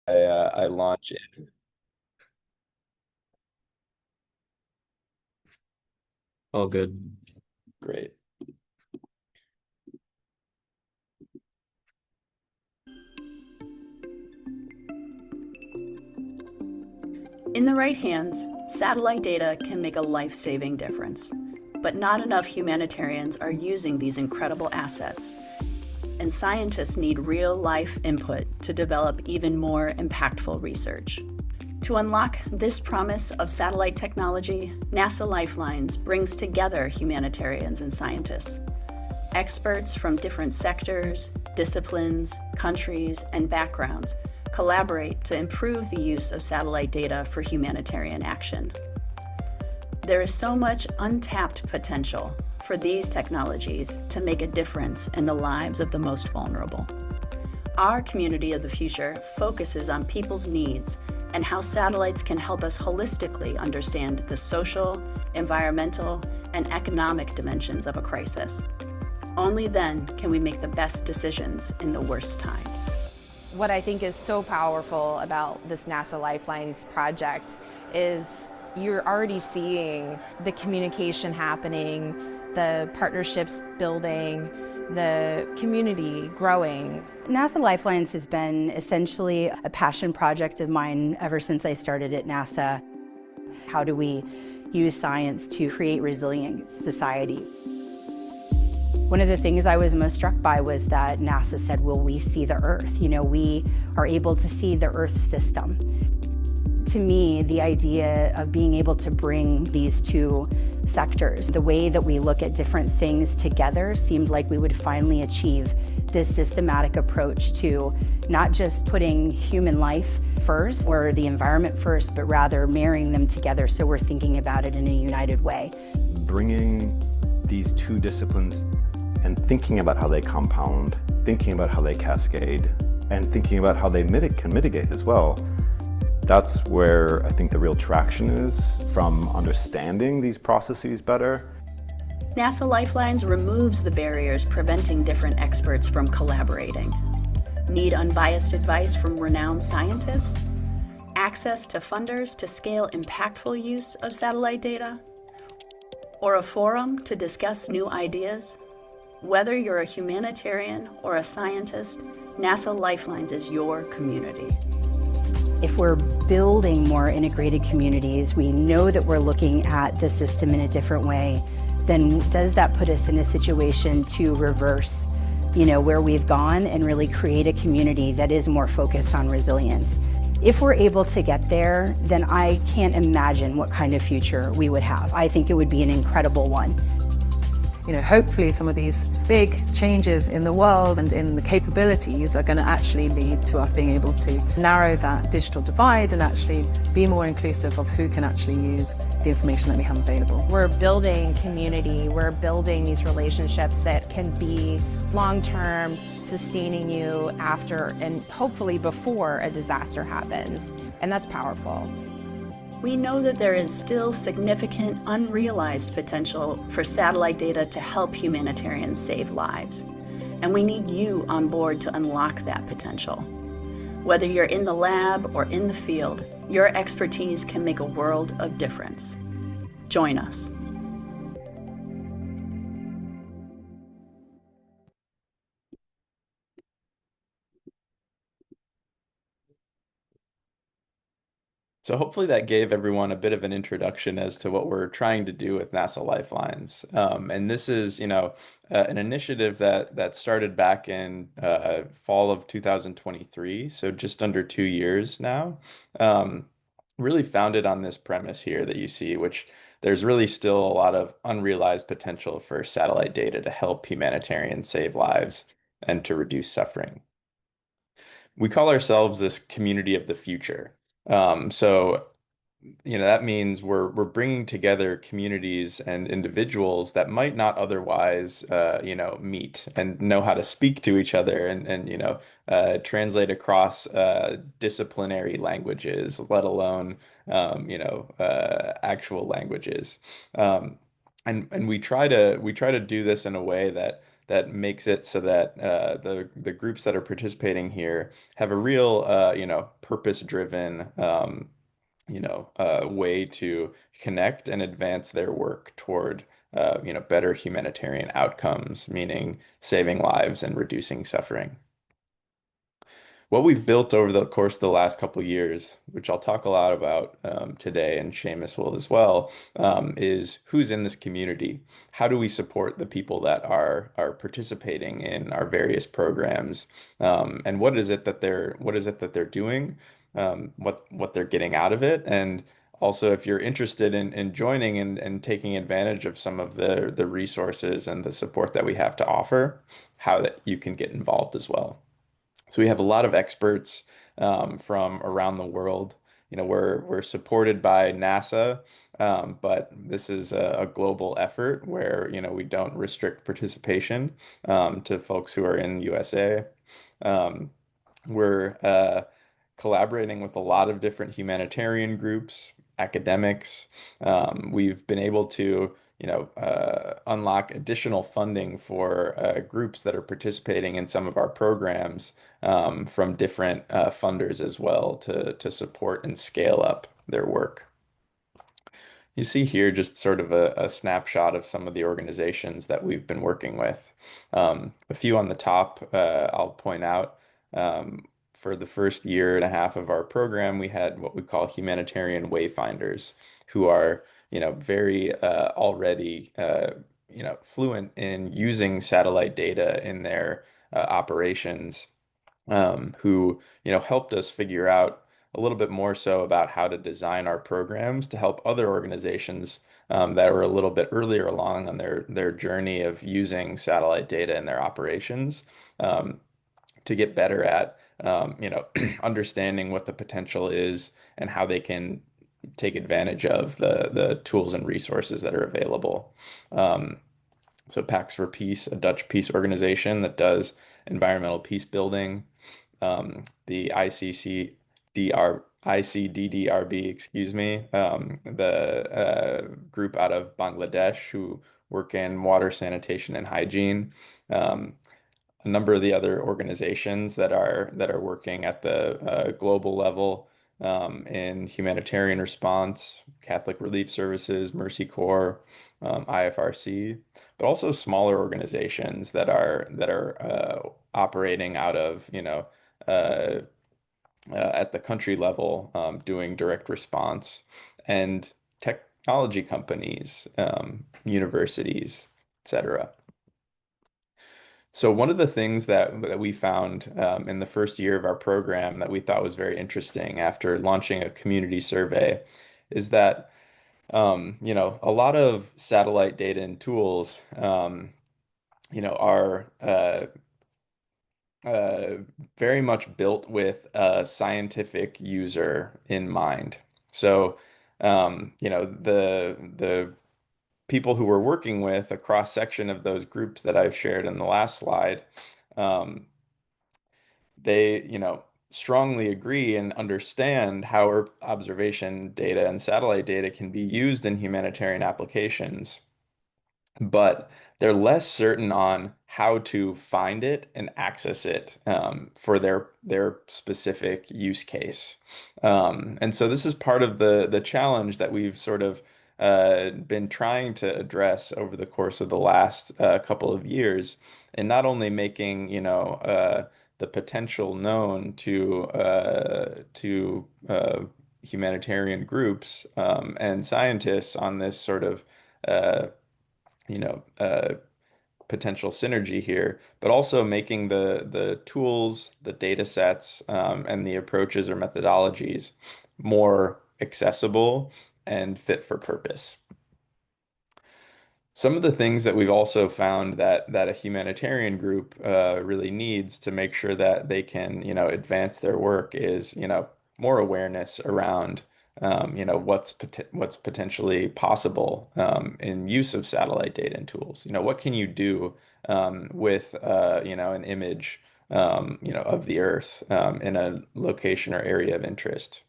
I launch it. All good. Great. In the right hands, satellite data can make a life-saving difference. But not enough humanitarians are using these incredible assets. And scientists need real-life input to develop even more impactful research. To unlock this promise of satellite technology, NASA Lifelines brings together humanitarians and scientists. Experts from different sectors, disciplines, countries, and backgrounds collaborate to improve the use of satellite data for humanitarian action. There is so much untapped potential for these technologies to make a difference in the lives of the most vulnerable. Our community of the future focuses on people's needs and how satellites can help us holistically understand the social, environmental, and economic dimensions of a crisis. Only then can we make the best decisions in the worst times. What I think is so powerful about this NASA Lifelines project is you're already seeing the communication happening, the partnerships building, the community growing. NASA Lifelines has been essentially a passion project of mine ever since I started at NASA. How do we use science to create resilient society? One of the things I was most struck by was that NASA said, will we see the Earth? You know, we are able to see the Earth system. To me, the idea of being able to bring these two sectors, the way that we look at different things together, seemed like we would finally achieve this systematic approach to not just putting human life first or the environment first, but rather marrying them together so we're thinking about it in a united way. Bringing these two disciplines and thinking about how they compound, thinking about how they cascade, and thinking about how they can mitigate as well. That's where I think the real traction is, from understanding these processes better. NASA Lifelines removes the barriers preventing different experts from collaborating. Need unbiased advice from renowned scientists? Access to funders to scale impactful use of satellite data? Or a forum to discuss new ideas? Whether you're a humanitarian or a scientist, NASA Lifelines is your community. If we're building more integrated communities, we know that we're looking at the system in a different way, then does that put us in a situation to reverse, where we've gone and really create a community that is more focused on resilience? If we're able to get there, then I can't imagine what kind of future we would have. I think it would be an incredible one. Hopefully some of these big changes in the world and in the capabilities are going to actually lead to us being able to narrow that digital divide and actually be more inclusive of who can actually use the information that we have available. We're building community, we're building these relationships that can be long-term, sustaining you after and hopefully before a disaster happens, and that's powerful. We know that there is still significant unrealized potential for satellite data to help humanitarians save lives, and we need you on board to unlock that potential. Whether you're in the lab or in the field, your expertise can make a world of difference. Join us. So hopefully that gave everyone a bit of an introduction as to what we're trying to do with NASA Lifelines. And this is, an initiative that started back in fall of 2023, so just under 2 years now. Really founded on this premise here that you see, which there's really still a lot of unrealized potential for satellite data to help humanitarians save lives and to reduce suffering. We call ourselves this community of the future. So that means we're bringing together communities and individuals that might not otherwise, meet and know how to speak to each other and translate across disciplinary languages, let alone, actual languages. And we try to do this in a way that makes it so that the groups that are participating here have a real purpose-driven way to connect and advance their work toward better humanitarian outcomes, meaning saving lives and reducing suffering. What we've built over the course of the last couple of years, which I'll talk a lot about today, and Seamus will as well, is who's in this community. How do we support the people that are participating in our various programs, and what is it that they're doing, what they're getting out of it, and also if you're interested in joining and taking advantage of some of the resources and the support that we have to offer, how that you can get involved as well. So we have a lot of experts from around the world. We're supported by NASA, but this is a global effort where we don't restrict participation to folks who are in USA. Um, we're collaborating with a lot of different humanitarian groups, academics. We've been able to, unlock additional funding for groups that are participating in some of our programs from different funders as well to support and scale up their work. You see here just sort of a snapshot of some of the organizations that we've been working with. A few on the top, I'll point out. For the first year and a half of our program, we had what we call humanitarian wayfinders, who are, very already, fluent in using satellite data in their operations, who, helped us figure out a little bit more so about how to design our programs to help other organizations that were a little bit earlier along on their journey of using satellite data in their operations to get better at understanding what the potential is and how they can take advantage of the tools and resources that are available. So Pax for Peace, a Dutch peace organization that does environmental peace building. The ICDDRB, excuse me, the group out of Bangladesh who work in water, sanitation, and hygiene. A number of the other organizations that are working at the global level in humanitarian response, Catholic Relief Services, Mercy Corps, IFRC, but also smaller organizations that are operating out of uh, at the country level, doing direct response, and technology companies, universities, etc. So one of the things that we found in the first year of our program that we thought was very interesting after launching a community survey is that a lot of satellite data and tools are uh, very much built with a scientific user in mind. So the people who we're working with, a cross section of those groups that I've shared in the last slide, um, they, strongly agree and understand how Earth observation data and satellite data can be used in humanitarian applications, but they're less certain on how to find it and access it for their specific use case. And so this is part of the challenge that we've sort of been trying to address over the course of the last couple of years, and not only making the potential known to humanitarian groups and scientists on this sort of uh, you know, uh, potential synergy here, but also making the tools, the data sets, and the approaches or methodologies more accessible and fit for purpose. Some of the things that we've also found that a humanitarian group really needs to make sure that they can, advance their work is, more awareness around, what's potentially possible in use of satellite data and tools. What can you do with, an image, of the Earth in a location or area of interest?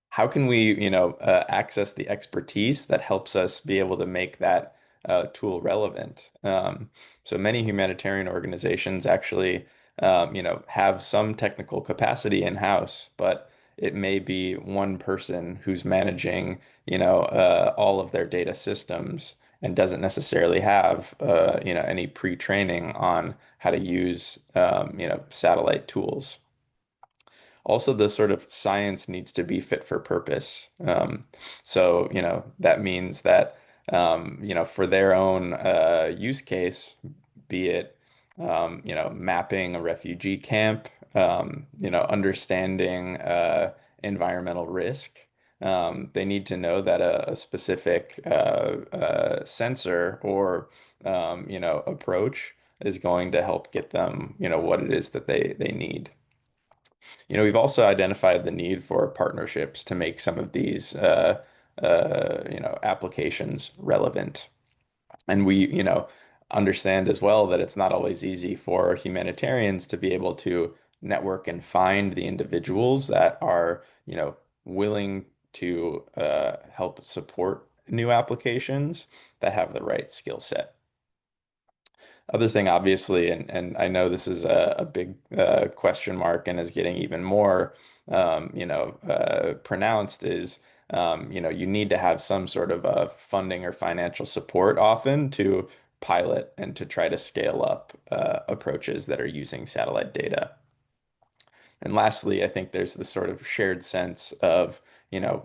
How can we, access the expertise that helps us be able to make that tool relevant. So many humanitarian organizations actually, have some technical capacity in-house, but it may be one person who's managing, all of their data systems and doesn't necessarily have, any pre-training on how to use, satellite tools. Also, the sort of science needs to be fit for purpose. So, that means that, for their own use case, be it, mapping a refugee camp, understanding environmental risk. They need to know that a specific sensor or, approach is going to help get them, what it is that they need. We've also identified the need for partnerships to make some of these, applications relevant. And we, understand as well that it's not always easy for humanitarians to be able to network and find the individuals that are, willing to help support new applications that have the right skill set. Other thing, obviously, and I know this is a big question mark and is getting even more, pronounced is, you need to have some sort of funding or financial support often to pilot and to try to scale up approaches that are using satellite data. And lastly, I think there's this sort of shared sense of,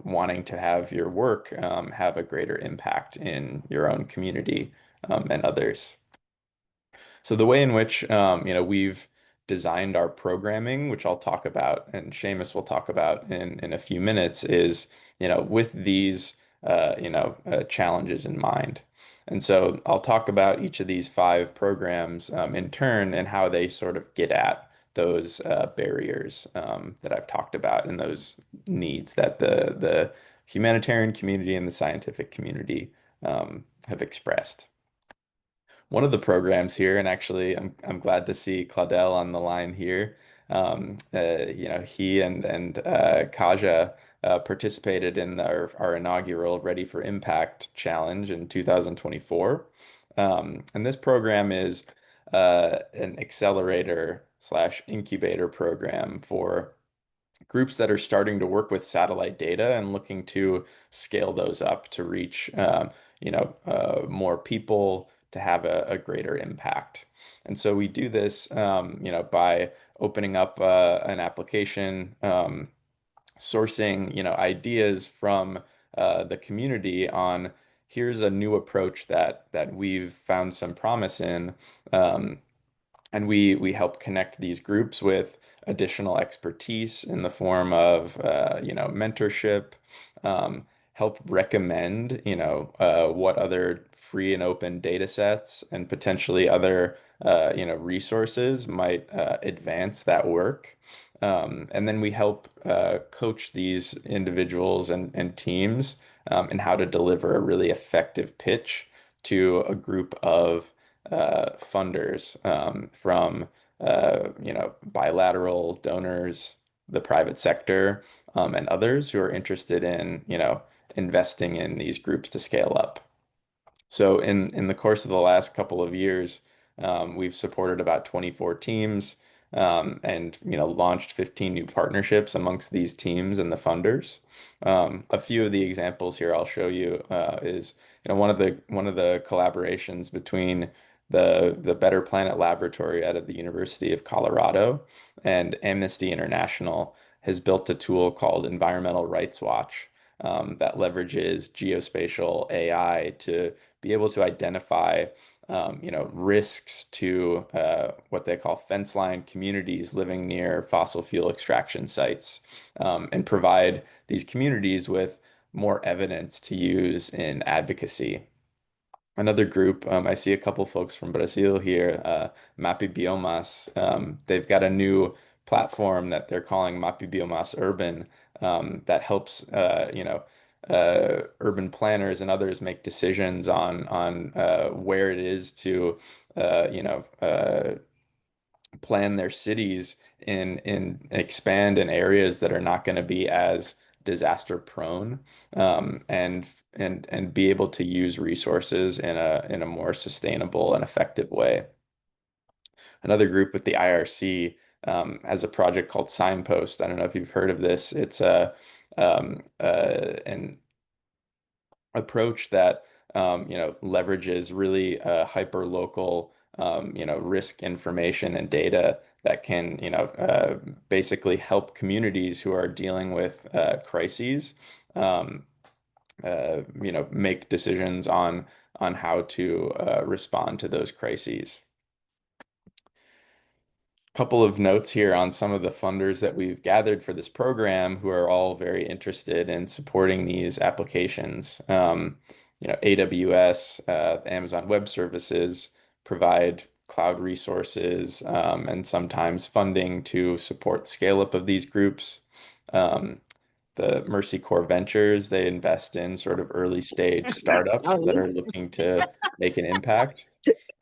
wanting to have your work have a greater impact in your own community and others. So the way in which, we've designed our programming, which I'll talk about and Seamus will talk about in a few minutes, is, with these, challenges in mind. And so I'll talk about each of these five programs in turn and how they sort of get at those barriers that I've talked about and those needs that the humanitarian community and the scientific community have expressed. One of the programs here, and actually I'm glad to see Claudel on the line here. He and Kaja participated in our inaugural Ready for Impact Challenge in 2024. And this program is an accelerator slash incubator program for groups that are starting to work with satellite data and looking to scale those up to reach, more people to have a greater impact. And so we do this, by opening up an application, sourcing, ideas from the community on here's a new approach that we've found some promise in. And we help connect these groups with additional expertise in the form of, mentorship, help recommend, what other free and open data sets and potentially other, resources might advance that work. And then we help coach these individuals and teams in how to deliver a really effective pitch to a group of funders from bilateral donors, the private sector, and others who are interested in investing in these groups to scale up. So in the course of the last couple of years, we've supported about 24 teams and launched 15 new partnerships amongst these teams and the funders. A few of the examples here I'll show you is one of the collaborations between the Better Planet Laboratory out of the University of Colorado and Amnesty International has built a tool called Environmental Rights Watch that leverages geospatial AI to be able to identify risks to what they call fence line communities living near fossil fuel extraction sites, and provide these communities with more evidence to use in advocacy. Another group, I see a couple folks from Brazil here, Mapi Biomas. They've got a new platform that they're calling Mapi Biomas Urban that helps, urban planners and others make decisions on where it is to, plan their cities in expand in areas that are not going to be as disaster prone, and be able to use resources in a more sustainable and effective way. Another group with the IRC has a project called Signpost. I don't know if you've heard of this. It's an approach that leverages really hyper local risk information and data that can basically help communities who are dealing with crises um, make decisions on how to respond to those crises. Couple of notes here on some of the funders that we've gathered for this program who are all very interested in supporting these applications. AWS, Amazon Web Services provide cloud resources and sometimes funding to support scale up of these groups. Um, the Mercy Corps Ventures, they invest in sort of early stage startups that are looking to make an impact.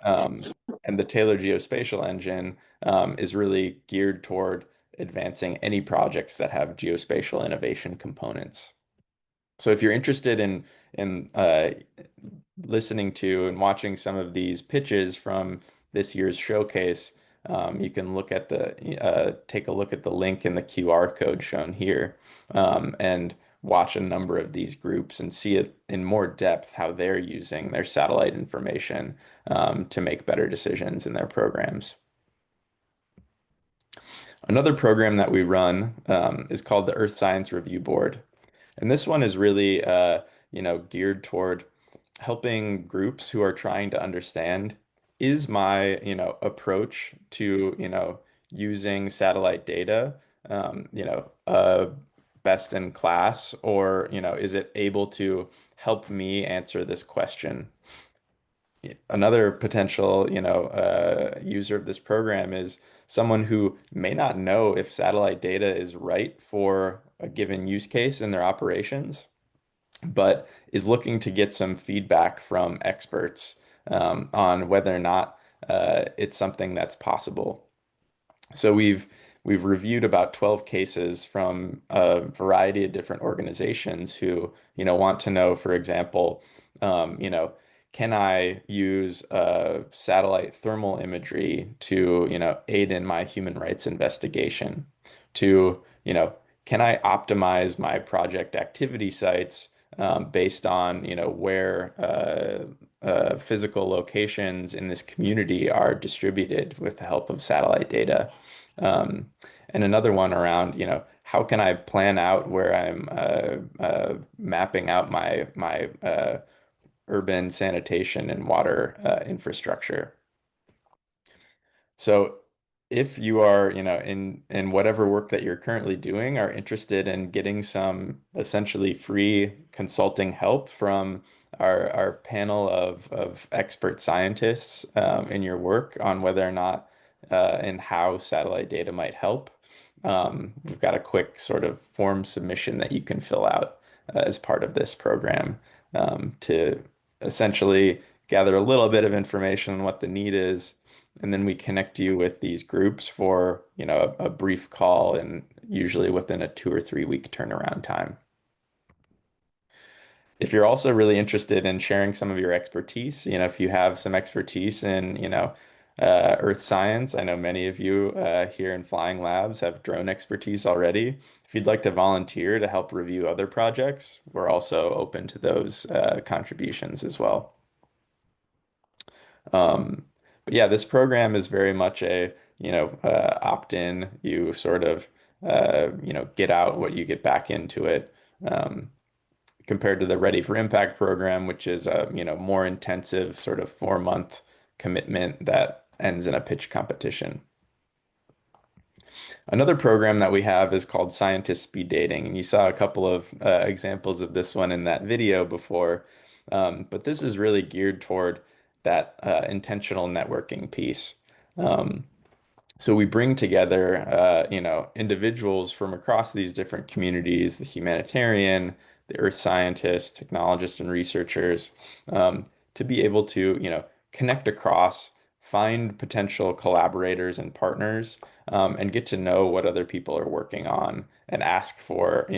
Um, and the Taylor Geospatial Engine is really geared toward advancing any projects that have geospatial innovation components. So if you're interested in listening to and watching some of these pitches from this year's showcase, you can take a look at the link in the QR code shown here, and watch a number of these groups and see it in more depth how they're using their satellite information to make better decisions in their programs. Another program that we run is called the Earth Science Review Board. And this one is really, geared toward helping groups who are trying to understand, is my, approach to, using satellite data, best in class, or, is it able to help me answer this question? Another potential, user of this program is someone who may not know if satellite data is right for a given use case in their operations, but is looking to get some feedback from experts on whether or not it's something that's possible. So we've reviewed about 12 cases from a variety of different organizations who, want to know, for example, can I use satellite thermal imagery to, aid in my human rights investigation? To, can I optimize my project activity sites based on, where physical locations in this community are distributed with the help of satellite data? And another one around, how can I plan out where I'm mapping out my urban sanitation and water infrastructure? So if you are, in whatever work that you're currently doing, are interested in getting some essentially free consulting help from our panel of expert scientists in your work on whether or not and how satellite data might help, we've got a quick sort of form submission that you can fill out as part of this program to essentially gather a little bit of information on what the need is, and then we connect you with these groups for, a brief call, and usually within a 2 or 3 week turnaround time. If you're also really interested in sharing some of your expertise, if you have some expertise in, earth science, I know many of you here in Flying Labs have drone expertise already. If you'd like to volunteer to help review other projects, we're also open to those contributions as well. But yeah, this program is very much a, opt-in. You sort of, get out what you get back into it, compared to the Ready for Impact program, which is a, more intensive sort of 4 month commitment that ends in a pitch competition. Another program that we have is called Scientist Speed Dating, and you saw a couple of examples of this one in that video before, but this is really geared toward that intentional networking piece. So we bring together, individuals from across these different communities, the humanitarian, the earth scientists, technologists, and researchers, to be able to, connect across find potential collaborators and partners, and get to know what other people are working on and ask for,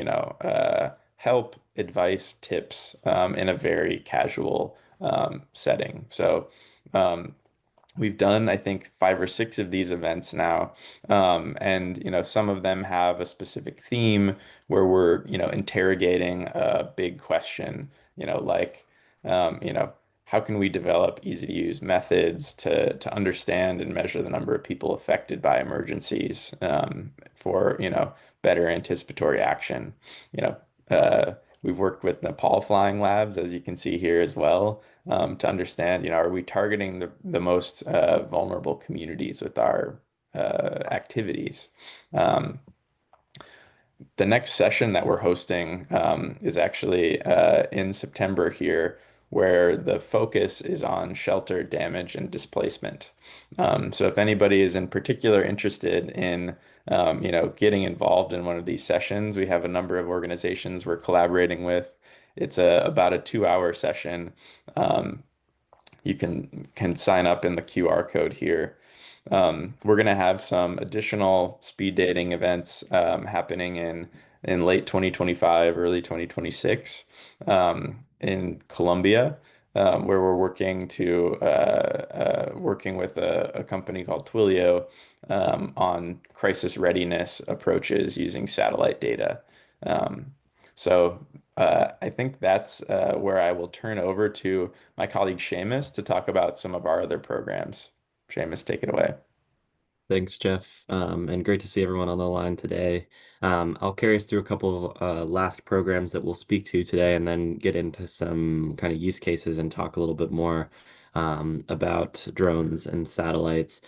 help, advice, tips, in a very casual setting. So, um, we've done, I think, 5 or 6 of these events now. And, some of them have a specific theme where we're, interrogating a big question, like, how can we develop easy to use methods to understand and measure the number of people affected by emergencies, for, better anticipatory action. You know, we've worked with Nepal Flying Labs, as you can see here as well, to understand, are we targeting the most vulnerable communities with our activities? Um, the next session that we're hosting is actually in September here, where the focus is on shelter damage and displacement. So if anybody is in particular interested in, getting involved in one of these sessions, we have a number of organizations we're collaborating with. It's about a 2-hour session. You can sign up in the QR code here. We're going to have some additional speed dating events happening in late 2025, early 2026, in Colombia, where we're working with a company called Twilio, on crisis readiness approaches using satellite data. Um, I think that's where I will turn over to my colleague Seamus to talk about some of our other programs. Seamus, take it away. Thanks, Jeff. And great to see everyone on the line today. I'll carry us through a couple of last programs that we'll speak to today and then get into some kind of use cases and talk a little bit more about drones and satellites.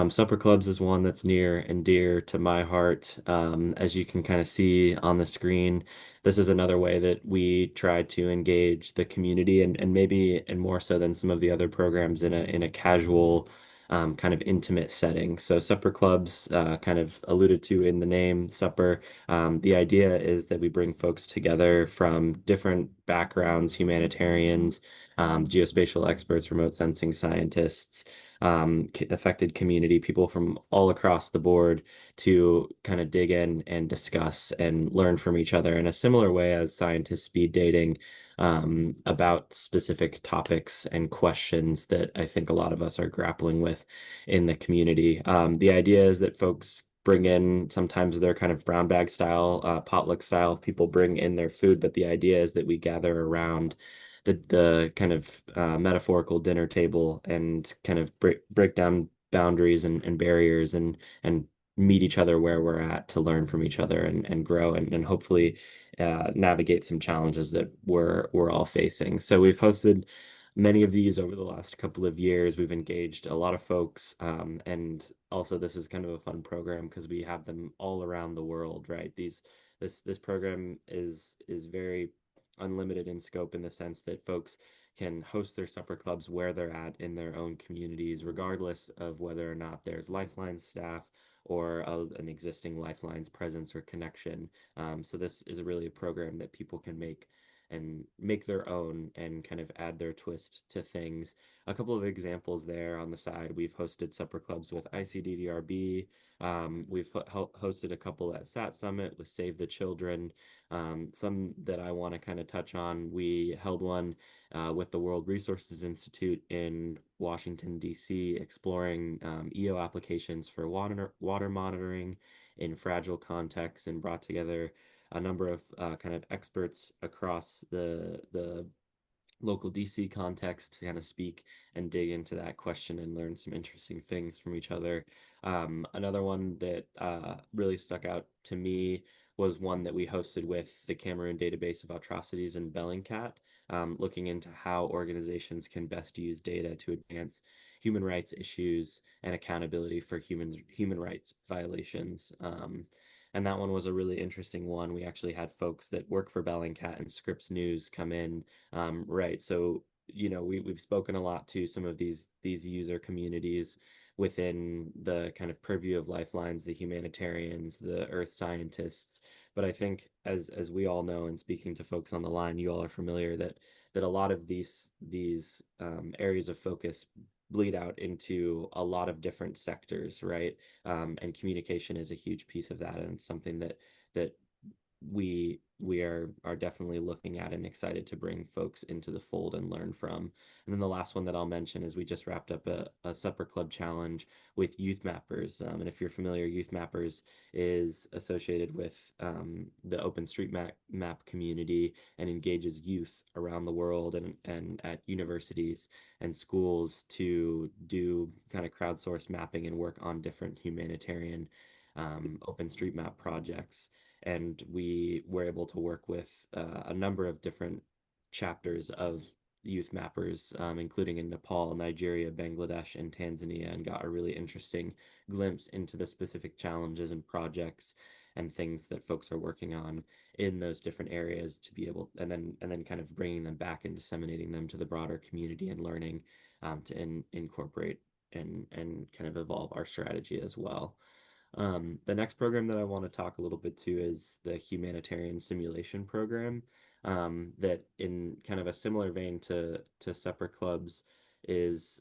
Supper Clubs is one that's near and dear to my heart. As you can kind of see on the screen, this is another way that we try to engage the community and maybe and more so than some of the other programs in a casual kind of intimate setting. So supper clubs, kind of alluded to in the name, supper. The idea is that we bring folks together from different backgrounds, humanitarians, geospatial experts, remote sensing scientists, affected community, people from all across the board to kind of dig in and discuss and learn from each other in a similar way as scientists speed dating, about specific topics and questions that I think a lot of us are grappling with in the community. The idea is that folks bring in sometimes their kind of brown bag style, potluck style. People bring in their food, but the idea is that we gather around the kind of metaphorical dinner table and kind of break down boundaries and barriers and meet each other where we're at to learn from each other and grow and hopefully navigate some challenges that we're all facing. So we've hosted many of these over the last couple of years. We've engaged a lot of folks, and also this is kind of a fun program because we have them all around the world, right? This program is very unlimited in scope in the sense that folks can host their supper clubs where they're at in their own communities, regardless of whether or not there's Lifelines staff or an existing Lifelines presence or connection. So this is really a program that people can make their own and kind of add their twist to things. A couple of examples there on the side. We've hosted supper clubs with ICDDRB. We've hosted a couple at SAT Summit with Save the Children. Some that I want to kind of touch on. We held one with the World Resources Institute in Washington, D.C., exploring EO applications for water monitoring in fragile contexts and brought together a number of kind of experts across the local DC context to kind of speak and dig into that question and learn some interesting things from each other. Another one that really stuck out to me was one that we hosted with the Cameroon Database of Atrocities in Bellingcat, looking into how organizations can best use data to advance human rights issues and accountability for human rights violations. And that one was a really interesting one. We actually had folks that work for Bellingcat and Scripps News come in, right. So, we've spoken a lot to some of these user communities within the kind of purview of Lifelines, the humanitarians, the earth scientists. But I think as we all know, and speaking to folks on the line, you all are familiar that a lot of these areas of focus bleed out into a lot of different sectors, right? And communication is a huge piece of that, and it's something that we are definitely looking at and excited to bring folks into the fold and learn from. And then the last one that I'll mention is we just wrapped up a supper club challenge with youth mappers. And if you're familiar, youth mappers is associated with the map community and engages youth around the world and at universities and schools to do kind of crowdsourced mapping and work on different humanitarian OpenStreetMap projects. And we were able to work with a number of different chapters of youth mappers, including in Nepal, Nigeria, Bangladesh, and Tanzania, and got a really interesting glimpse into the specific challenges and projects and things that folks are working on in those different areas to be able, and then kind of bringing them back and disseminating them to the broader community and learning to incorporate and kind of evolve our strategy as well. The next program that I want to talk a little bit to is the humanitarian simulation program, that in kind of a similar vein to supper clubs is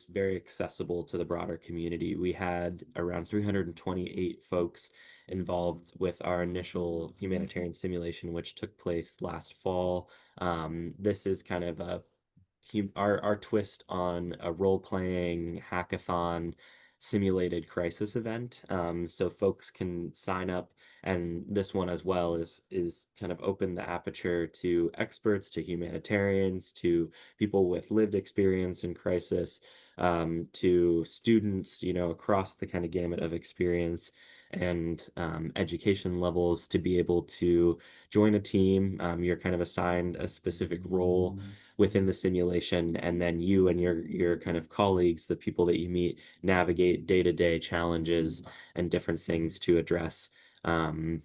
very accessible to the broader community. We had around 328 folks involved with our initial humanitarian simulation, which took place last fall. This is kind of our twist on a role-playing hackathon simulated crisis event. So folks can sign up, and this one as well is kind of open the aperture to experts, to humanitarians, to people with lived experience in crisis, to students, across the kind of gamut of experience and education levels to be able to join a team. You're kind of assigned a specific role within the simulation, and then you and your kind of colleagues, the people that you meet, navigate day-to-day challenges and different things to um,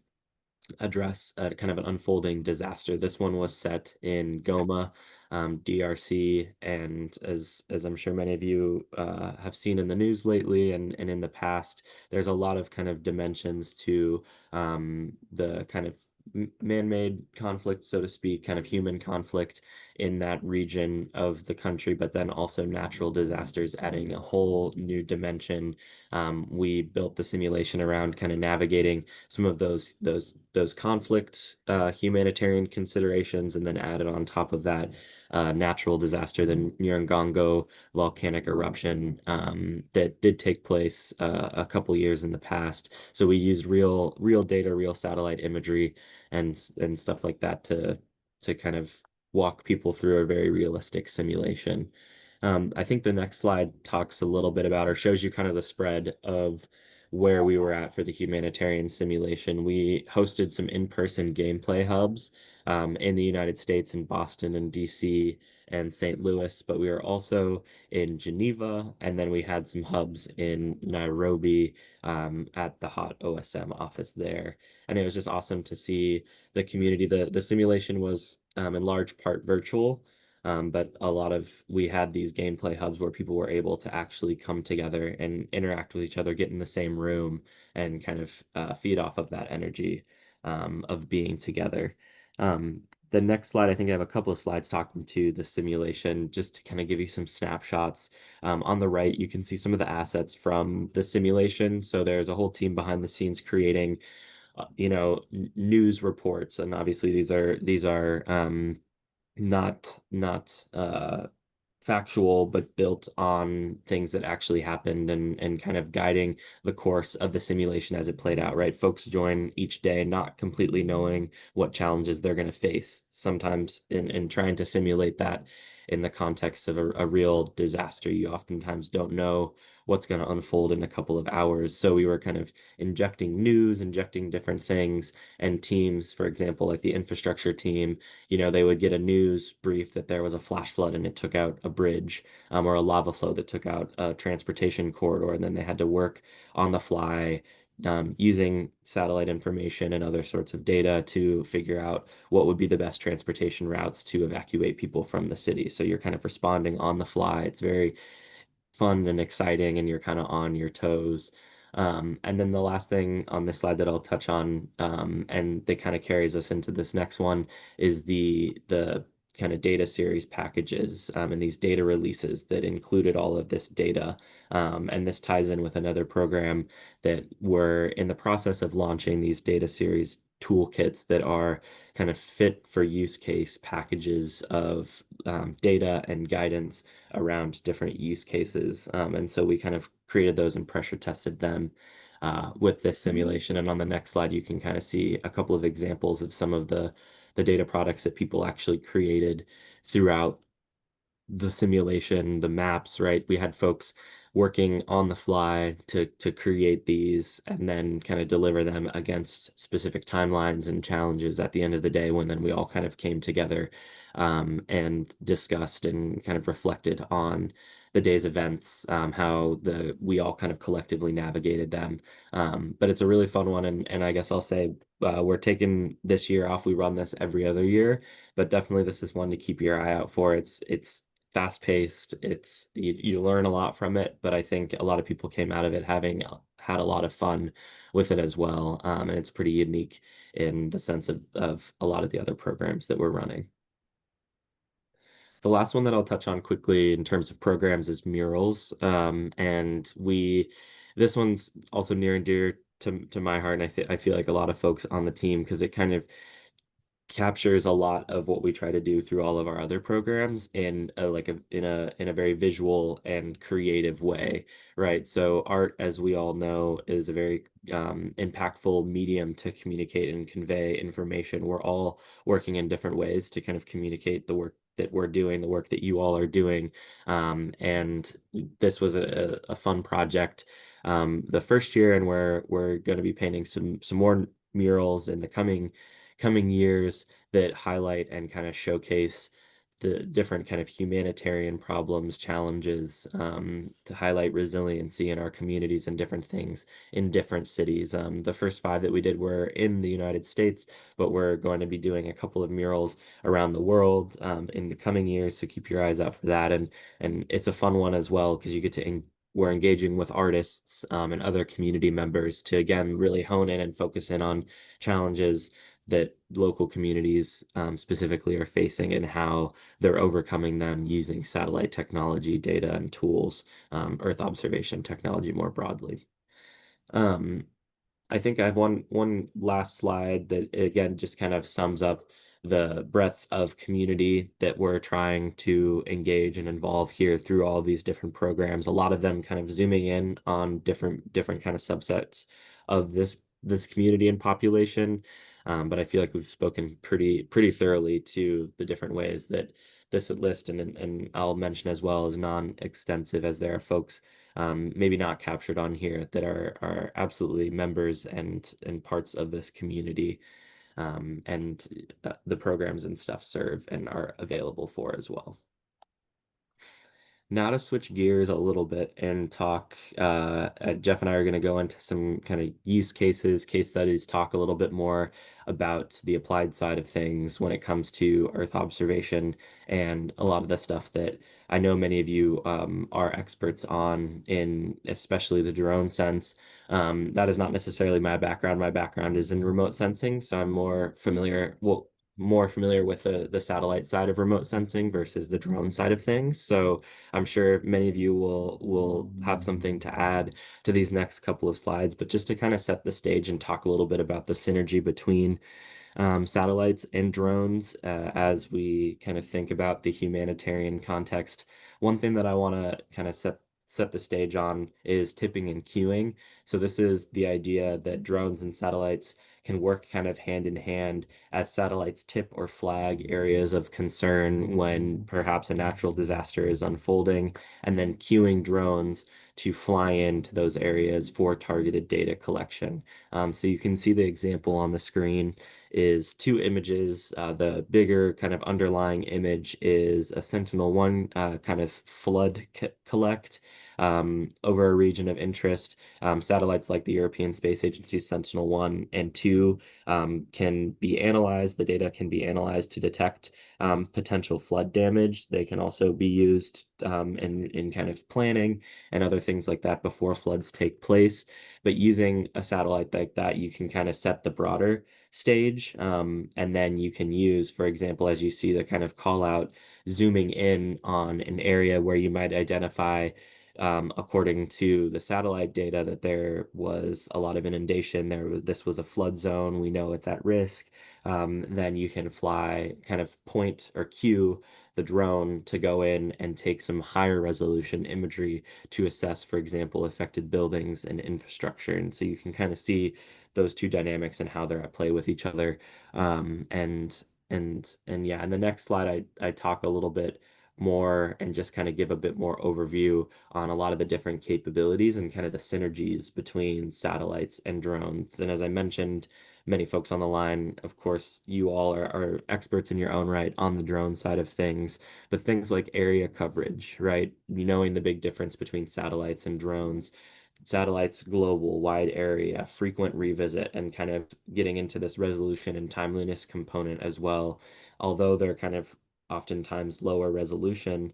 address kind of an unfolding disaster. This one was set in Goma, DRC, and as I'm sure many of you have seen in the news lately and in the past, there's a lot of kind of dimensions to the kind of man-made conflict, so to speak, kind of human conflict in that region of the country, but then also natural disasters adding a whole new dimension. We built the simulation around kind of navigating some of those conflict humanitarian considerations, and then added on top of that natural disaster, the Nyiragongo volcanic eruption that did take place a couple years in the past. So we used real data, real satellite imagery, and stuff like that to kind of walk people through a very realistic simulation. I think the next slide talks a little bit about or shows you kind of the spread of where we were at for the humanitarian simulation. We hosted some in-person gameplay hubs in the United States, in Boston and DC and St. Louis, but we were also in Geneva, and then we had some hubs in Nairobi at the HOT OSM office there. And it was just awesome to see the community. The simulation was in large part virtual. But we had these gameplay hubs where people were able to actually come together and interact with each other, get in the same room, and kind of feed off of that energy of being together. The next slide, I think I have a couple of slides talking to the simulation, just to kind of give you some snapshots. On the right, you can see some of the assets from the simulation. So there's a whole team behind the scenes creating, news reports, and obviously these are not factual, but built on things that actually happened, and kind of guiding the course of the simulation as it played out, right? Folks join each day not completely knowing what challenges they're going to face, sometimes in trying to simulate that in the context of a real disaster. You oftentimes don't know what's going to unfold in a couple of hours. So we were kind of injecting news, injecting different things, and teams, for example, like the infrastructure team, they would get a news brief that there was a flash flood and it took out a bridge, or a lava flow that took out a transportation corridor, and then they had to work on the fly, using satellite information and other sorts of data to figure out what would be the best transportation routes to evacuate people from the city. So you're kind of responding on the fly. It's very fun and exciting, and you're kind of on your toes. And then the last thing on this slide that I'll touch on, and that kind of carries us into this next one, is the kind of data series packages and these data releases that included all of this data. And this ties in with another program that we're in the process of launching these data series toolkits that are kind of fit for use case packages of data and guidance around different use cases. And so we kind of created those and pressure tested them with this simulation. And on the next slide, you can kind of see a couple of examples of some of the data products that people actually created throughout the simulation, the maps, right? We had folks working on the fly to create these and then kind of deliver them against specific timelines and challenges at the end of the day when then we all kind of came together and discussed and kind of reflected on the day's events, how we all kind of collectively navigated them. But it's a really fun one, and I guess I'll say we're taking this year off. We run this every other year, but definitely this is one to keep your eye out for. It's fast paced. You learn a lot from it, but I think a lot of people came out of it having had a lot of fun with it as well. And it's pretty unique in the sense of a lot of the other programs that we're running. The last one that I'll touch on quickly in terms of programs is murals. And this one's also near and dear to my heart, and I feel like a lot of folks on the team because it kind of captures a lot of what we try to do through all of our other programs in a very visual and creative way, right? So art, as we all know, is a very impactful medium to communicate and convey information. We're all working in different ways to kind of communicate the work that we're doing, the work that you all are doing. And this was a fun project the first year, and we're going to be painting some more murals in the coming years that highlight and kind of showcase the different kind of humanitarian problems, challenges, to highlight resiliency in our communities and different things in different cities. The first 5 that we did were in the United States, but we're going to be doing a couple of murals around the world in the coming years, so keep your eyes out for that. And it's a fun one as well because you get to we're engaging with artists and other community members to again really hone in and focus in on challenges that local communities specifically are facing and how they're overcoming them using satellite technology, data, and tools, Earth observation technology more broadly. Um, I think I have one last slide that again just kind of sums up the breadth of community that we're trying to engage and involve here through all these different programs. A lot of them kind of zooming in on different kind of subsets of this community and population. But I feel like we've spoken pretty thoroughly to the different ways that this list and I'll mention as well as non-extensive as there are folks maybe not captured on here that are absolutely members and parts of this community and the programs and stuff serve and are available for as well. Now to switch gears a little bit and talk, Jeff and I are going to go into some kind of use cases, case studies, talk a little bit more about the applied side of things when it comes to Earth observation and a lot of the stuff that I know many of you are experts on in especially the drone sense. That is not necessarily my background. My background is in remote sensing, so I'm more familiar with the satellite side of remote sensing versus the drone side of things. So I'm sure many of you will have something to add to these next couple of slides, but just to kind of set the stage and talk a little bit about the synergy between satellites and drones as we kind of think about the humanitarian context. One thing that I want to kind of set the stage on is tipping and queuing. So this is the idea that drones and satellites can work kind of hand in hand as satellites tip or flag areas of concern when perhaps a natural disaster is unfolding, and then queuing drones to fly into those areas for targeted data collection. So you can see the example on the screen is 2 images. The bigger kind of underlying image is a Sentinel-1 kind of flood collect over a region of interest. Satellites like the European Space Agency's Sentinel-1 and 2 can be analyzed. The data can be analyzed to detect potential flood damage. They can also be used in kind of planning and other things like that before floods take place. But using a satellite like that, you can kind of set the broader stage. And then you can use, for example, as you see the kind of call out, zooming in on an area where you might identify, according to the satellite data, that there was a lot of inundation. This was a flood zone. We know it's at risk. Then you can fly, kind of point or cue the drone to go in and take some higher resolution imagery to assess, for example, affected buildings and infrastructure. And so you can kind of see those two dynamics and how they're at play with each other. And yeah, in the next slide, I talk a little bit more and just kind of give a bit more overview on a lot of the different capabilities and kind of the synergies between satellites and drones. And as I mentioned, many folks on the line, of course, you all are experts in your own right on the drone side of things, but things like area coverage, right? Knowing the big difference between satellites and drones. Satellites, global, wide area, frequent revisit, and kind of getting into this resolution and timeliness component as well. Although they're kind of oftentimes lower resolution,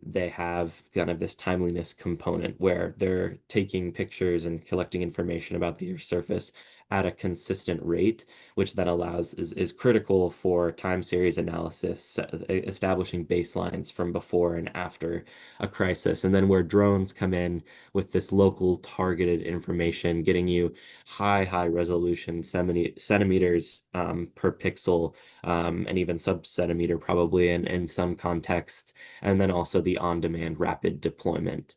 they have kind of this timeliness component where they're taking pictures and collecting information about the Earth's surface at a consistent rate, which then is critical for time series analysis, establishing baselines from before and after a crisis. And then where drones come in with this local targeted information, getting you high resolution centimeters per pixel, and even sub-centimeter probably in some contexts, and then also the on-demand rapid deployment.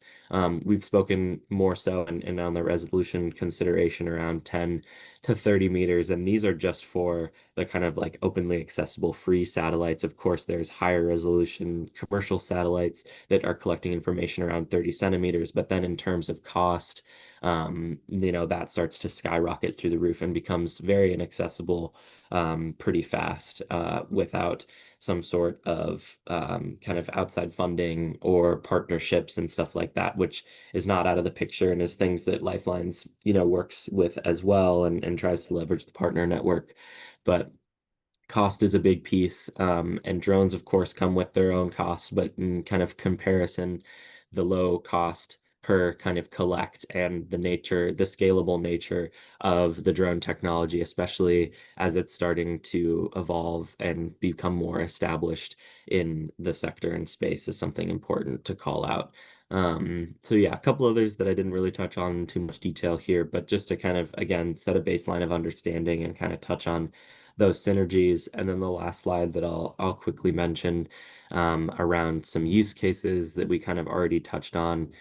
We've spoken more so and on the resolution consideration around 10 to 30 meters, and these are just for the kind of like openly accessible free satellites. Of course, there's higher resolution commercial satellites that are collecting information around 30 centimeters, but then in terms of cost, that starts to skyrocket through the roof and becomes very inaccessible pretty fast without some sort of kind of outside funding or partnerships and stuff like that, which is not out of the picture and is things that Lifelines, works with as well and tries to leverage the partner network. But cost is a big piece, and drones, of course, come with their own costs, but in kind of comparison, the low cost per kind of collect and the scalable nature of the drone technology, especially as it's starting to evolve and become more established in the sector and space, is something important to call out. So yeah, a couple others that I didn't really touch on in too much detail here, but just to kind of, again, set a baseline of understanding and kind of touch on those synergies. And then the last slide that I'll quickly mention, around some use cases that we kind of already touched on.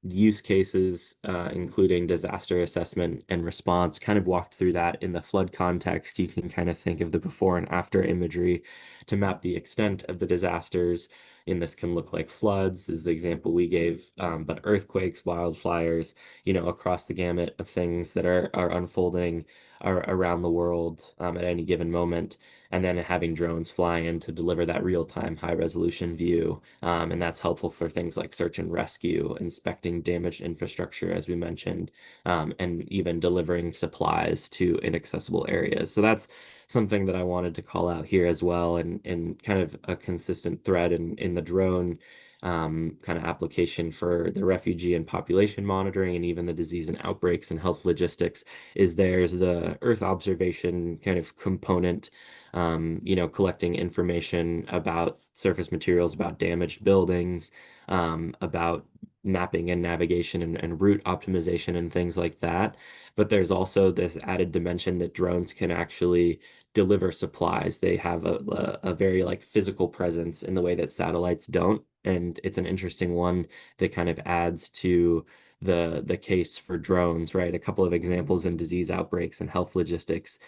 Use cases, including disaster assessment and response, kind of walked through that in the flood context. You can kind of think of the before and after imagery to map the extent of the disasters. And this can look like floods, is the example we gave, but earthquakes, wildfires, across the gamut of things that are unfolding around the world at any given moment, and then having drones fly in to deliver that real-time high-resolution view. And that's helpful for things like search and rescue, inspecting damaged infrastructure, as we mentioned, and even delivering supplies to inaccessible areas. So that's something that I wanted to call out here as well, and kind of a consistent thread in the drone kind of application for the refugee and population monitoring and even the disease and outbreaks and health logistics is there's the Earth observation kind of component, collecting information about surface materials, about damaged buildings, about mapping and navigation and route optimization and things like that. But there's also this added dimension that drones can actually deliver supplies. They have a very like physical presence in the way that satellites don't. And it's an interesting one that kind of adds to the case for drones, right? A couple of examples in disease outbreaks and health logistics,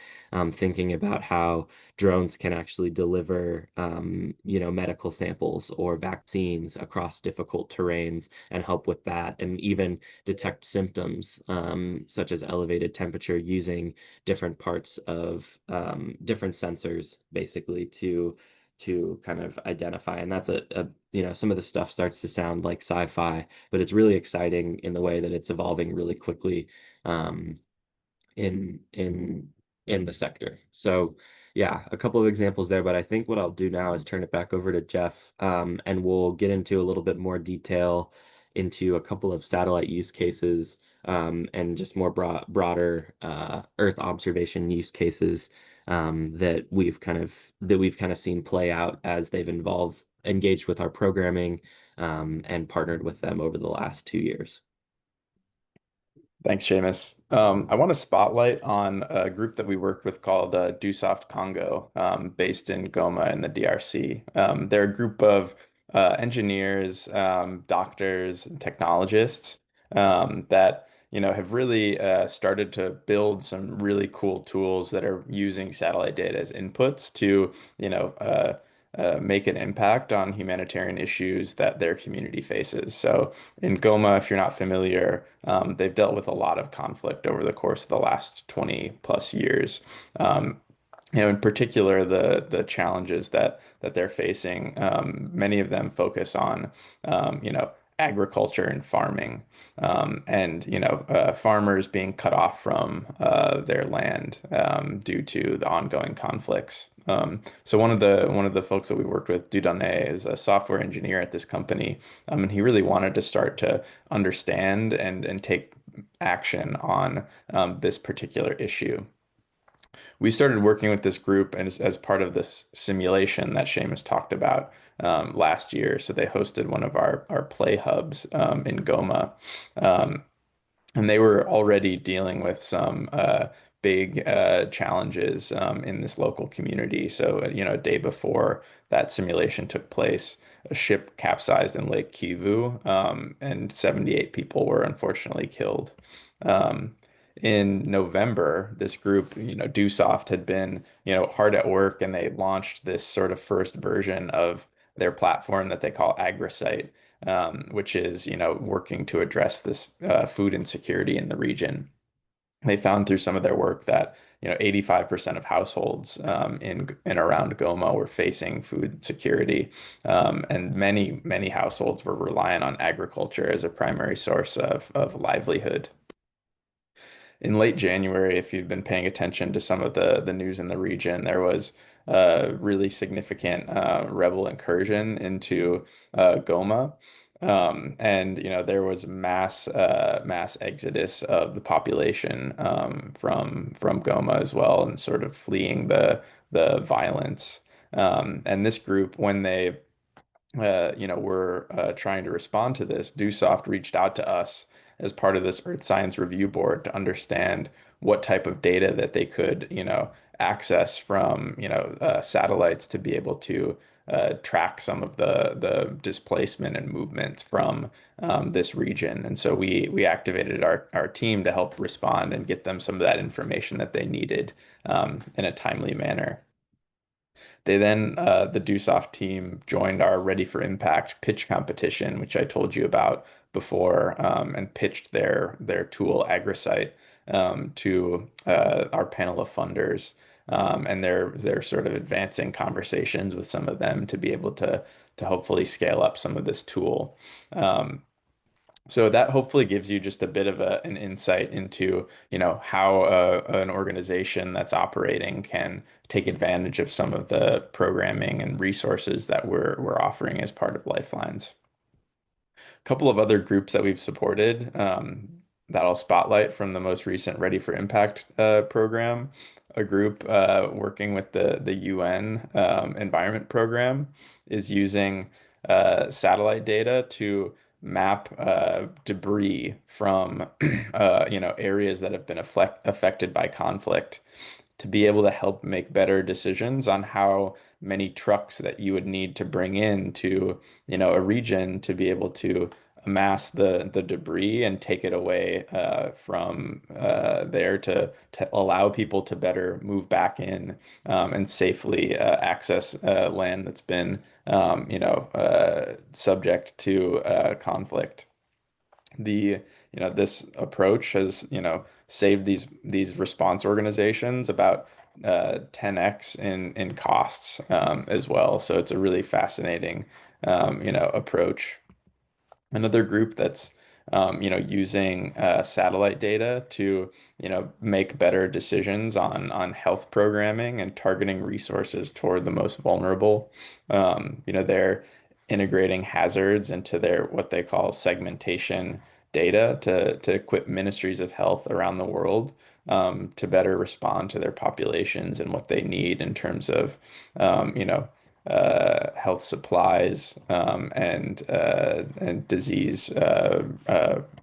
thinking about how drones can actually deliver, medical samples or vaccines across difficult terrains and help with that, and even detect symptoms, such as elevated temperature using different parts of different sensors, basically, to to kind of identify. And that's some of the stuff starts to sound like sci-fi, but it's really exciting in the way that it's evolving really quickly um, in in in the sector. So yeah, a couple of examples there, but I think what I'll do now is turn it back over to Jeff, and we'll get into a little bit more detail into a couple of satellite use cases, and just more broader Earth observation use cases that we've kind of seen play out as they've engaged with our programming, and partnered with them over the last 2 years. Thanks, Seamus. I want to spotlight on a group that we work with called DoSoft Congo, based in Goma in the DRC. They're a group of engineers, doctors, and technologists that have really started to build some really cool tools that are using satellite data as inputs to make an impact on humanitarian issues that their community faces. So in Goma, if you're not familiar, they've dealt with a lot of conflict over the course of the last 20 plus years. Um, in particular, the challenges that they're facing, many of them focus on, agriculture and farming, and farmers being cut off from their land due to the ongoing conflicts. So one of the folks that we worked with, Dudane, is a software engineer at this company, and he really wanted to start to understand and take action on this particular issue. We started working with this group and as part of this simulation that Seamus talked about last year. So they hosted one of our play hubs in Goma. Um, and they were already dealing with some big challenges in this local community. So, a day before that simulation took place, a ship capsized in Lake Kivu, and 78 people were unfortunately killed. Um, in November, this group, DoSoft had been, hard at work, and they launched this sort of first version of their platform that they call AgriSite, which is, working to address this food insecurity in the region. They found through some of their work that, 85% of households in and around Goma were facing food security, and many households were reliant on agriculture as a primary source of livelihood. In late January, if you've been paying attention to some of the news in the region, there was a really significant rebel incursion into Goma. And there was mass exodus of the population from Goma as well, and sort of fleeing the violence. And this group, when they we're trying to respond to this. DoSoft reached out to us as part of this Earth Science Review Board to understand what type of data that they could, access from, satellites to be able to track some of the displacement and movement from this region. And so we activated our team to help respond and get them some of that information that they needed in a timely manner. The DoSoft team joined our Ready for Impact pitch competition, which I told you about before, and pitched their tool AgriSite to our panel of funders. And they're sort of advancing conversations with some of them to be able to hopefully scale up some of this tool. So that hopefully gives you just a bit of an insight into, how an organization that's operating can take advantage of some of the programming and resources that we're offering as part of Lifelines. A couple of other groups that we've supported, that I'll spotlight from the most recent Ready for Impact program. A group working with the UN Environment Program is using satellite data to map debris from areas that have been affected by conflict, to be able to help make better decisions on how many trucks that you would need to bring in to, a region to be able to amass the debris and take it away from there to allow people to better move back in, and safely access land that's been subject to conflict. This approach has saved these response organizations about 10x in costs as well. So it's a really fascinating approach. Another group that's using satellite data to make better decisions on health programming and targeting resources toward the most vulnerable. They're integrating hazards into their what they call segmentation data to equip ministries of health around the world to better respond to their populations and what they need in terms of health supplies and disease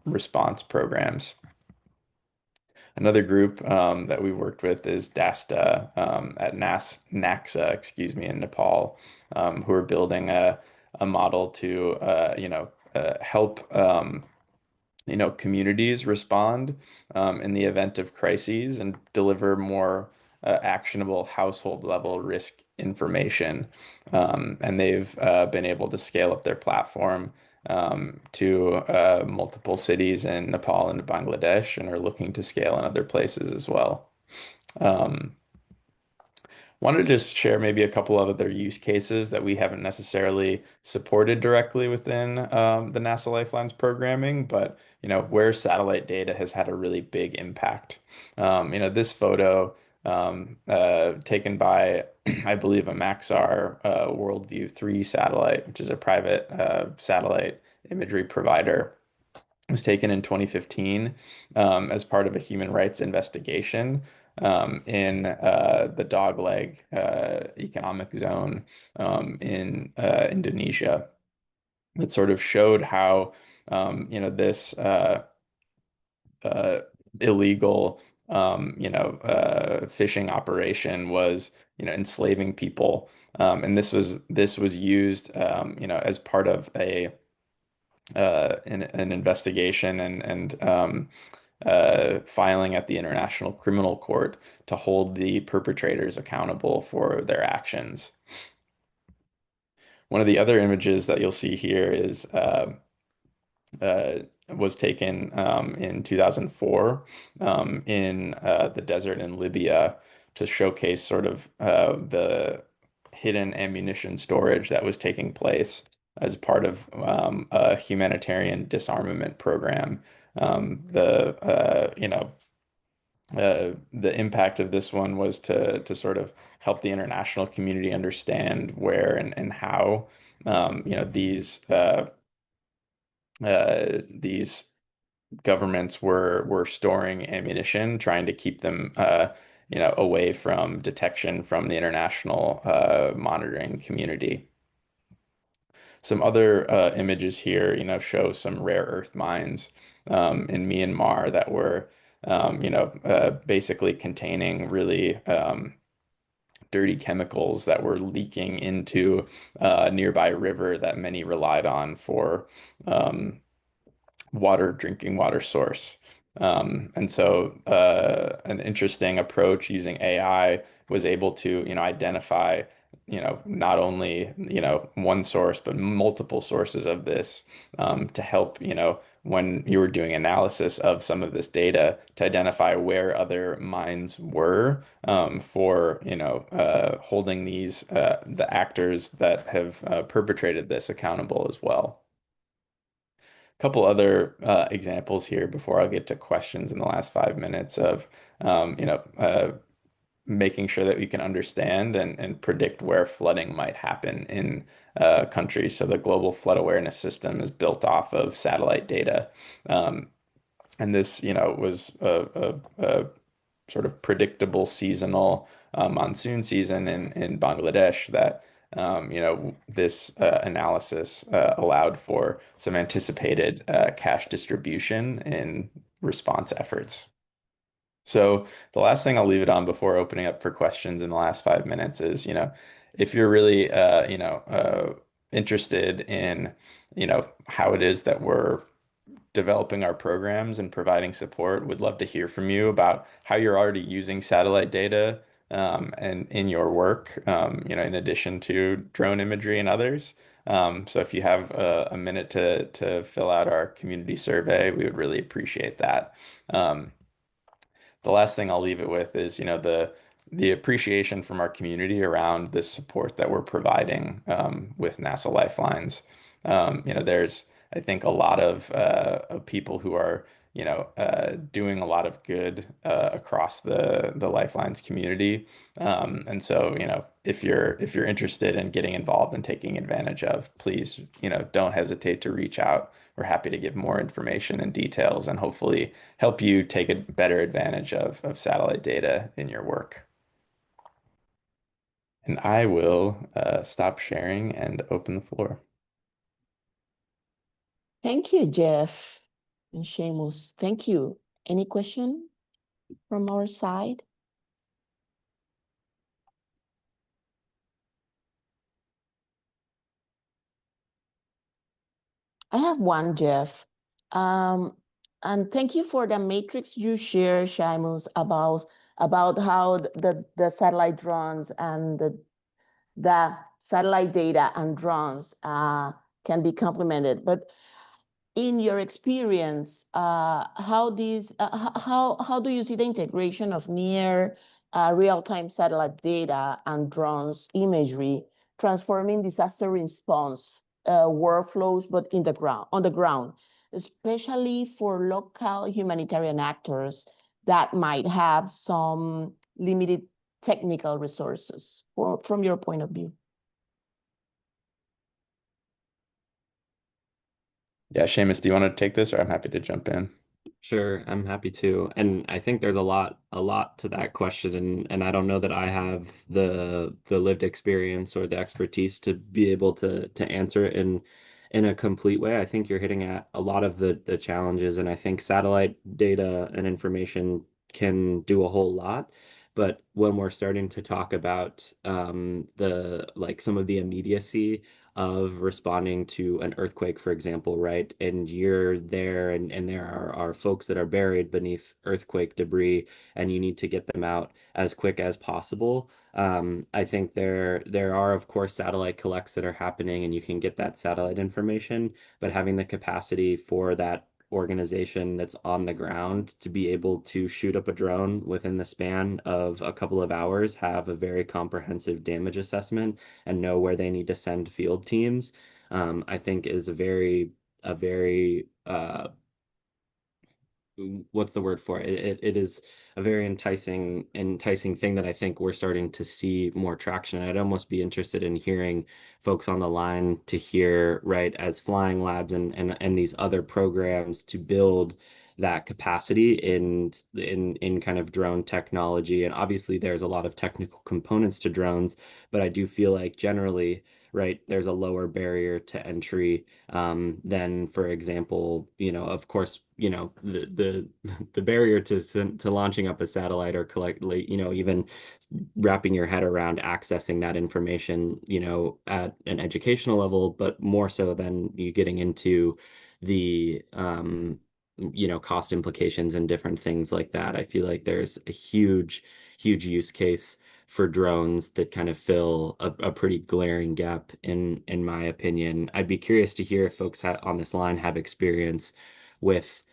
response programs. Another group that we worked with is DASTA at NAXA, excuse me, in Nepal, who are building a model to help communities respond in the event of crises and deliver more actionable household level risk information. And they've been able to scale up their platform to multiple cities in Nepal and Bangladesh and are looking to scale in other places as well. Um, Wanted to just share maybe a couple of other use cases that we haven't necessarily supported directly within the NASA Lifelines programming, but where satellite data has had a really big impact. This photo taken by, I believe, a Maxar Worldview 3 satellite, which is a private satellite imagery provider. It was taken in 2015 as part of a human rights investigation in the Dogleg economic zone in Indonesia. That sort of showed how this uh, illegal fishing operation was enslaving people, and this was used as part of an investigation and filing at the International Criminal Court to hold the perpetrators accountable for their actions. One of the other images that you'll see here is uh, was taken in 2004 in the desert in Libya to showcase sort of the hidden ammunition storage that was taking place as part of a humanitarian disarmament program. The impact of this one was to sort of help the international community understand where and how these governments were storing ammunition, trying to keep them away from detection from the international monitoring community. Some other images here, show some rare earth mines in Myanmar that were, basically containing really dirty chemicals that were leaking into a nearby river that many relied on for um, drinking water source. And so an interesting approach using AI was able to, identify, not only, one source, but multiple sources of this to help, when you were doing analysis of some of this data to identify where other mines were for, holding the actors that have perpetrated this accountable as well. Couple other examples here before I'll get to questions in the last 5 minutes of making sure that we can understand and predict where flooding might happen in countries. So the global flood awareness system is built off of satellite data. And this, was a sort of predictable seasonal monsoon season in Bangladesh that this analysis allowed for some anticipated cash distribution in response efforts. So the last thing I'll leave it on before opening up for questions in the last 5 minutes is, if you're really, interested in, how it is that we're developing our programs and providing support. Would love to hear from you about how you're already using satellite data and in your work, in addition to drone imagery and others. So if you have a minute to fill out our community survey, we would really appreciate that. The last thing I'll leave it with is, the the appreciation from our community around this support that we're providing with NASA Lifelines. There's, I think, a lot of people who are, doing a lot of good across the Lifelines community. And so, if you're interested in getting involved and taking advantage of, please, don't hesitate to reach out. We're happy to give more information and details and hopefully help you take a better advantage of satellite data in your work. And I will stop sharing and open the floor. Thank you, Jeff and Seamus. Thank you. Any question from our side? I have one, Jeff. And thank you for the matrix you share, Seamus, about how the satellite drones and the satellite data and drones can be complemented. But in your experience, how do you see the integration of near real-time satellite data and drones imagery transforming disaster response workflows, but on the ground, especially for local humanitarian actors that might have some limited technical resources, from your point of view? Yeah, Seamus, do you want to take this or I'm happy to jump in? Sure, I'm happy to. And I think there's a lot to that question, and I don't know that I have the lived experience or the expertise to be able to answer it in a complete way. I think you're hitting at a lot of the challenges, and I think satellite data and information can do a whole lot. But when we're starting to talk about the like some of the immediacy of responding to an earthquake, for example, right? And you're there and there are folks that are buried beneath earthquake debris and you need to get them out as quick as possible. I think there are, of course, satellite collects that are happening and you can get that satellite information, but having the capacity for that organization that's on the ground to be able to shoot up a drone within the span of a couple of hours, have a very comprehensive damage assessment, and know where they need to send field teams, I think is a very what's the word for it? It is a very enticing thing that I think we're starting to see more traction. I'd almost be interested in hearing folks on the line to hear, right, as Flying Labs and these other programs to build that capacity in kind of drone technology. And obviously there's a lot of technical components to drones, but I do feel like generally, right, there's a lower barrier to entry than, for example, of course, the barrier to launching up a satellite or collect, even wrapping your head around accessing that information, at an educational level, but more so than you getting into the cost implications and different things like that. I feel like there's a huge use case for drones that kind of fill a pretty glaring gap in my opinion. I'd be curious to hear if folks on this line have experience with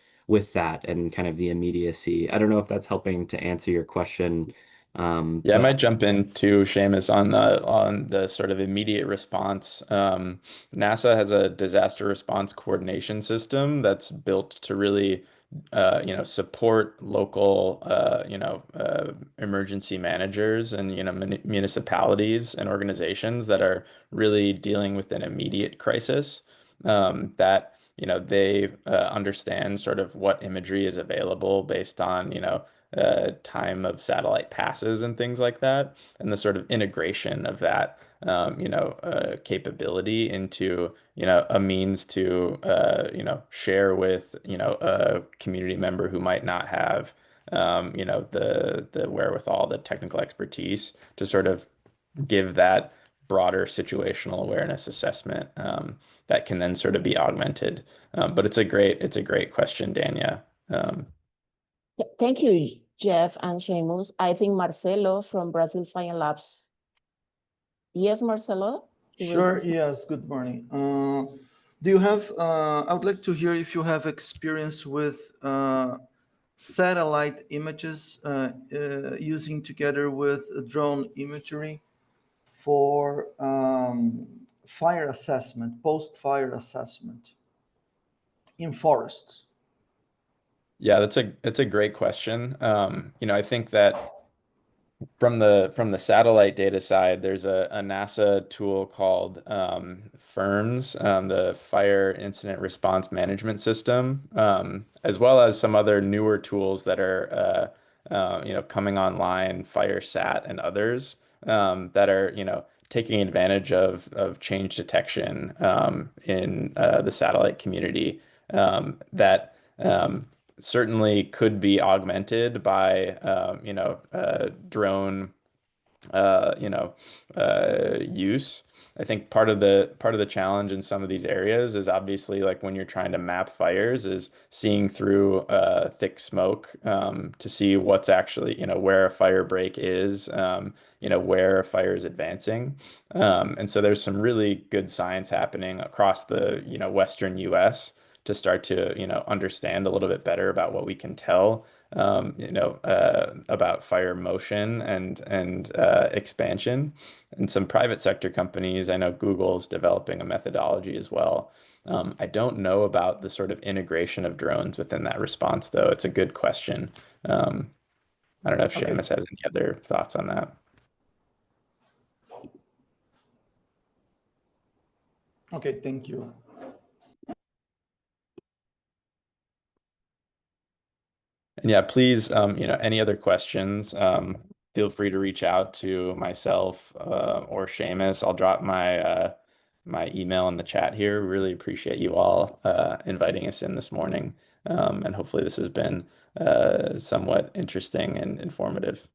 that and kind of the immediacy. I don't know if that's helping to answer your question. Yeah, I But might jump in too, Seamus, on the sort of immediate response. NASA has a disaster response coordination system that's built to really, support local, emergency managers and municipalities and organizations that are really dealing with an immediate crisis. That they understand sort of what imagery is available based on time of satellite passes and things like that, and the sort of integration of that, capability into, a means to, share with, a community member who might not have, the wherewithal, the technical expertise to sort of give that broader situational awareness assessment, that can then sort of be augmented. But it's a great question, Dania. Thank you, Jeff and Seamus. I think Marcelo from Brazil Flying Labs. Yes, Marcelo? Sure, yes, good morning. Do you have, I would like to hear if you have experience with satellite images using together with drone imagery for fire assessment, post-fire assessment in forests? Yeah, that's a great question. I think that from the satellite data side, there's a NASA tool called FIRMS, the Fire Incident Response Management System, as well as some other newer tools that are coming online, FireSat and others that are taking advantage of change detection in the satellite community that certainly could be augmented by drone use. I think part of the challenge in some of these areas is obviously like when you're trying to map fires is seeing through thick smoke to see what's actually where a fire break is, where a fire is advancing. And so there's some really good science happening across the Western U.S. to start to understand a little bit better about what we can tell about fire motion and expansion. And some private sector companies, I know Google's developing a methodology as well. I don't know about the sort of integration of drones within that response, though. It's a good question. I don't know if Okay, Seamus has any other thoughts on that. okay, thank you. And yeah, please, any other questions, feel free to reach out to myself or Seamus. I'll drop my email in the chat here. Really appreciate you all inviting us in this morning. And hopefully this has been somewhat interesting and informative.